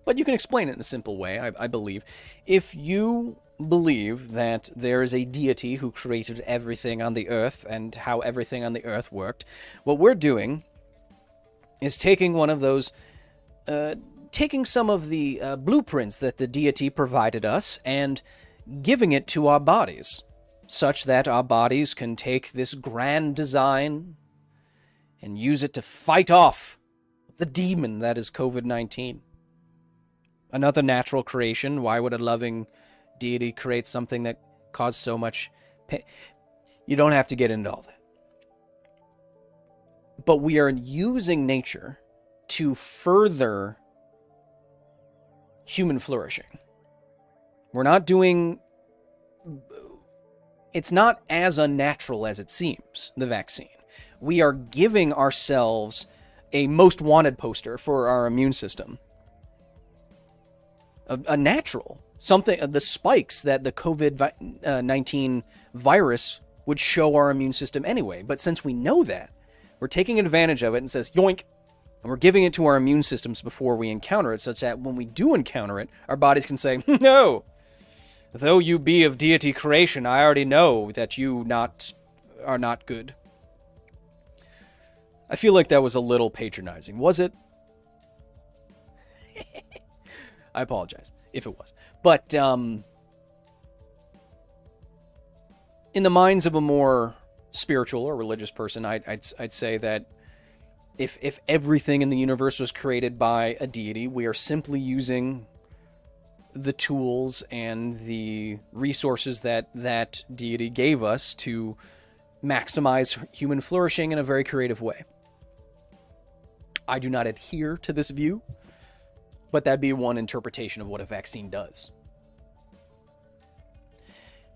but you can explain it in a simple way, I believe. If you believe that there is a deity who created everything on the earth and how everything on the earth worked, what we're doing is taking one of those, taking some of the blueprints that the deity provided us and giving it to our bodies, such that our bodies can take this grand design and use it to fight off the demon that is COVID-19. Another natural creation. Why would a loving deity create something that caused so much pain? You don't have to get into all that. But we are using nature to further human flourishing. We're not doing... It's not as unnatural as it seems, the vaccine. We are giving ourselves a most wanted poster for our immune system. A natural, something, the spikes that the COVID-19 virus would show our immune system anyway. But since we know that, we're taking advantage of it and says, yoink, and we're giving it to our immune systems before we encounter it, such that when we do encounter it, our bodies can say, no, though you be of deity creation, I already know that you are not good. I feel like that was a little patronizing. Was it? I apologize if it was. But in the minds of a more spiritual or religious person, I'd say that if everything in the universe was created by a deity, we are simply using the tools and the resources that deity gave us to maximize human flourishing in a very creative way. I do not adhere to this view, but that'd be one interpretation of what a vaccine does.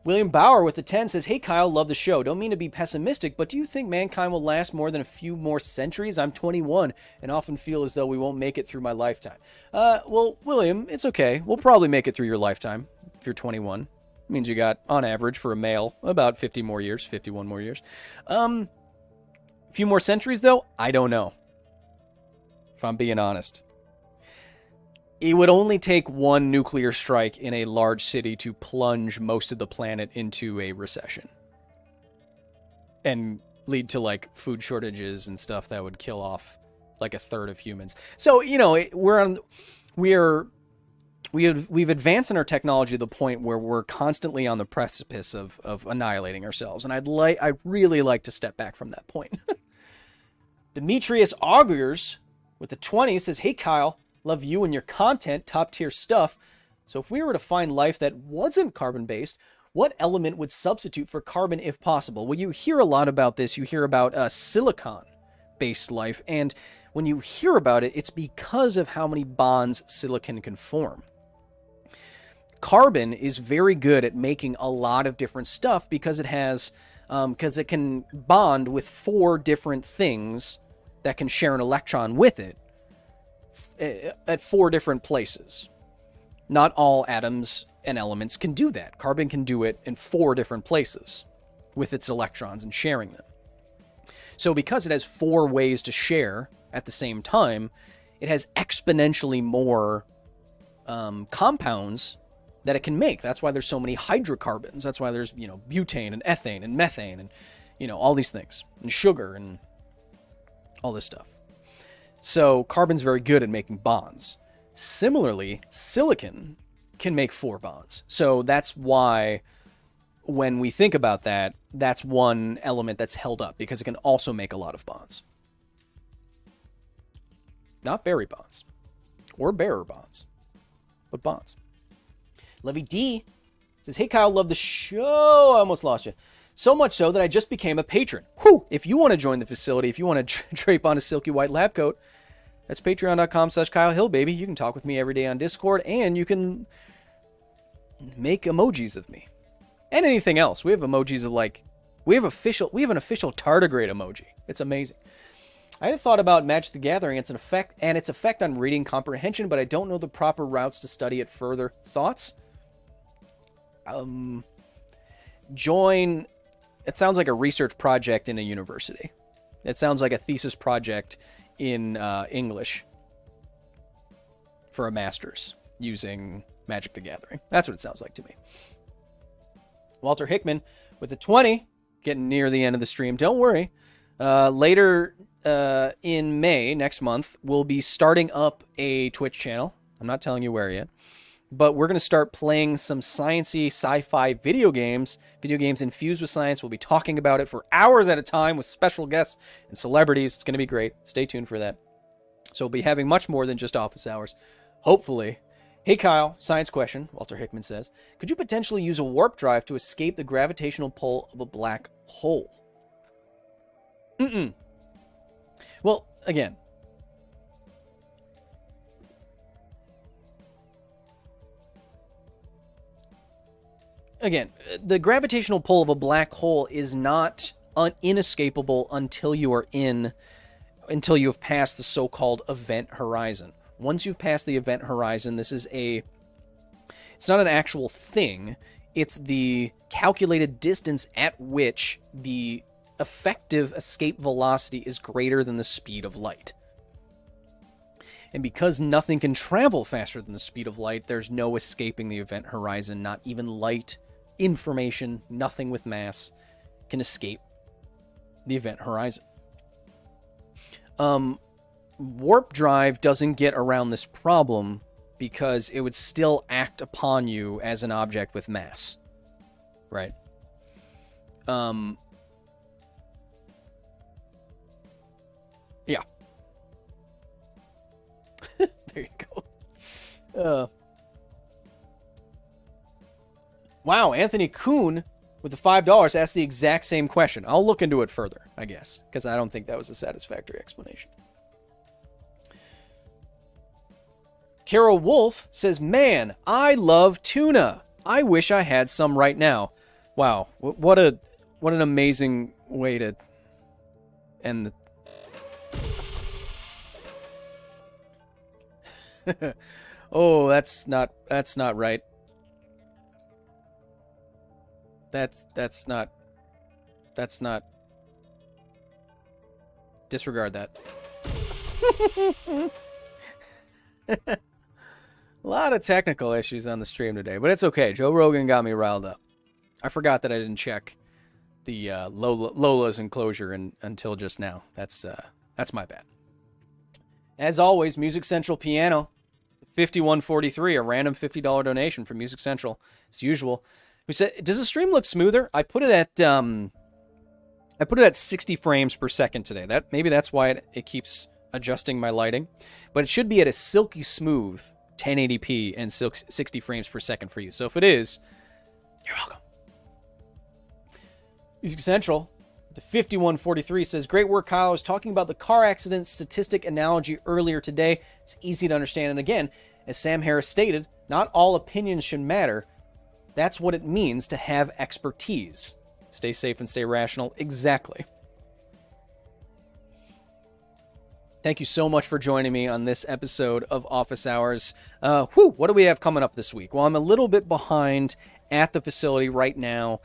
William Bauer with the 10 says, hey Kyle, love the show. Don't mean to be pessimistic, but do you think mankind will last more than a few more centuries? I'm 21 and often feel as though we won't make it through my lifetime. Well, William, it's okay. We'll probably make it through your lifetime if you're 21. It means you got, on average, for a male, about 51 more years. A few more centuries, though? I don't know. If I'm being honest. It would only take one nuclear strike in a large city to plunge most of the planet into a recession. And lead to, food shortages and stuff that would kill off, a third of humans. So, we've advanced in our technology to the point where we're constantly on the precipice of annihilating ourselves. And I'd really like to step back from that point. Demetrius Augurs with the 20 says, hey Kyle, love you and your content, top tier stuff. So if we were to find life that wasn't carbon-based, what element would substitute for carbon if possible? Well, you hear a lot about this. You hear about silicon-based life. And when you hear about it, it's because of how many bonds silicon can form. Carbon is very good at making a lot of different stuff because it can bond with 4 different things that can share an electron with it at 4 different places. Not all atoms and elements can do that. Carbon can do it in 4 different places with its electrons and sharing them. So because it has 4 ways to share at the same time, it has exponentially more compounds that it can make. That's why there's so many hydrocarbons. That's why there's, butane and ethane and methane and, all these things, and sugar and all this stuff. So carbon's very good at making bonds. Similarly, silicon can make 4 bonds. So that's why when we think about that, that's one element that's held up, because it can also make a lot of bonds. Not berry bonds or bearer bonds, but bonds. Levy D says, hey Kyle, love the show. I almost lost you. So much so that I just became a patron. Whew! If you want to join the facility, if you want to drape on a silky white lab coat, that's patreon.com/Kyle Hill, baby. You can talk with me every day on Discord, and you can make emojis of me. And anything else. We have emojis of we have an official tardigrade emoji. It's amazing. I had thought about Magic the Gathering, its effect on reading comprehension, but I don't know the proper routes to study it further. Thoughts? Join. It sounds like a research project in a university. It sounds like a thesis project in English for a master's using Magic the Gathering. That's what it sounds like to me. Walter Hickman with the 20, getting near the end of the stream. Don't worry. Later in May, next month, we'll be starting up a Twitch channel. I'm not telling you where yet. But we're going to start playing some sciencey sci-fi video games infused with science. We'll be talking about it for hours at a time with special guests and celebrities. It's going to be great. Stay tuned for that. So we'll be having much more than just office hours, hopefully. Hey Kyle, science question, Walter Hickman says, could you potentially use a warp drive to escape the gravitational pull of a black hole? Well, again, the gravitational pull of a black hole is not inescapable until you have passed the so-called event horizon. Once you've passed the event horizon, it's not an actual thing. It's the calculated distance at which the effective escape velocity is greater than the speed of light. And because nothing can travel faster than the speed of light, there's no escaping the event horizon. Not even light, information, nothing with mass can escape the event horizon. Warp drive doesn't get around this problem because it would still act upon you as an object with mass. Right? Yeah. There you go. Wow, Anthony Kuhn with the $5 asked the exact same question. I'll look into it further, I guess, because I don't think that was a satisfactory explanation. Carol Wolf says, man, I love tuna. I wish I had some right now. Wow, what an amazing way to end the... Oh, that's not right. That's not. Disregard that. A lot of technical issues on the stream today, but it's okay. Joe Rogan got me riled up. I forgot that I didn't check the Lola's enclosure until just now. That's my bad. As always, Music Central Piano, 5143, a random $50 donation from Music Central, as usual. Who said, "Does the stream look smoother?" I put it at 60 frames per second today. Maybe that's why it keeps adjusting my lighting, but it should be at a silky smooth 1080p and 60 frames per second for you. So if it is, you're welcome. Music Central, the 5143 says, great work, Kyle. I was talking about the car accident statistic analogy earlier today. It's easy to understand. And again, as Sam Harris stated, not all opinions should matter. That's what it means to have expertise. Stay safe and stay rational. Exactly. Thank you so much for joining me on this episode of Office Hours. What do we have coming up this week? Well, I'm a little bit behind at the facility right now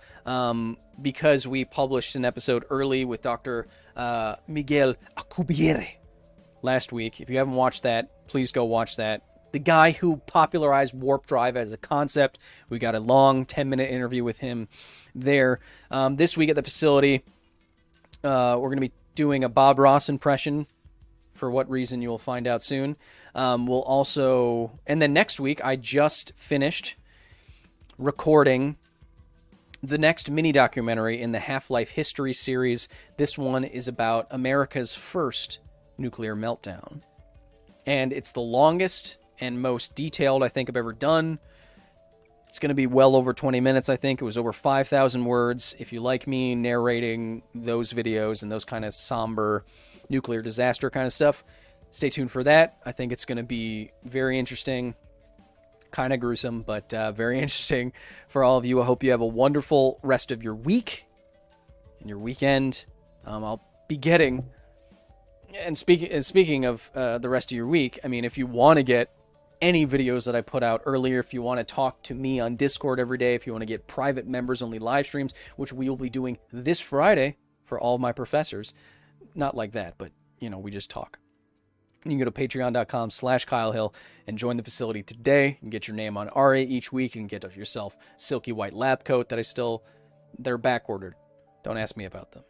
because we published an episode early with Dr. Miguel Alcubierre. last week. If you haven't watched that, please go watch that. The guy who popularized warp drive as a concept. We got a long 10-minute interview with him there. This week at the facility, we're going to be doing a Bob Ross impression. For what reason, you'll find out soon. We'll also... And then next week, I just finished recording the next mini-documentary in the Half-Life History series. This one is about America's first nuclear meltdown. And it's the longest and most detailed I think I've ever done. It's going to be well over 20 minutes, I think. It was over 5,000 words. If you like me narrating those videos and those kind of somber nuclear disaster kind of stuff, stay tuned for that. I think it's going to be very interesting. Kind of gruesome, but very interesting for all of you. I hope you have a wonderful rest of your week and your weekend. I'll be getting... And speaking of the rest of your week, I mean, if you want to get any videos that I put out earlier, if you want to talk to me on Discord every day, if you want to get private members-only live streams, which we will be doing this Friday for all of my professors. Not like that, but, you know, we just talk. You can go to patreon.com/Kyle Hill and join the facility today and get your name on ARIA each week and get yourself a silky white lab coat that they're back-ordered. Don't ask me about them.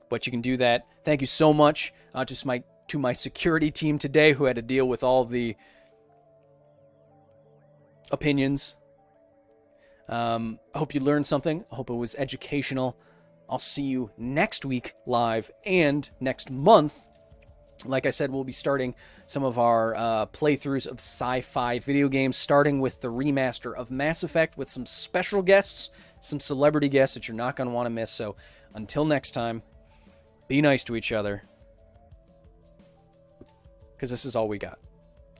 But you can do that. Thank you so much to my security team today who had to deal with all the opinions. I hope you learned something. I hope it was educational. I'll see you next week live and next month. Like I said, we'll be starting some of our playthroughs of sci-fi video games, starting with the remaster of Mass Effect with some special guests, some celebrity guests that you're not going to want to miss. So until next time, be nice to each other, because this is all we got.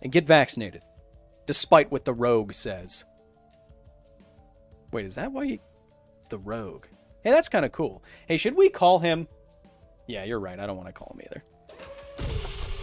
And get vaccinated, despite what the Rogue says. Wait, is that why the Rogue? Hey, that's kind of cool. Hey, should we call him? Yeah, you're right. I don't want to call him either.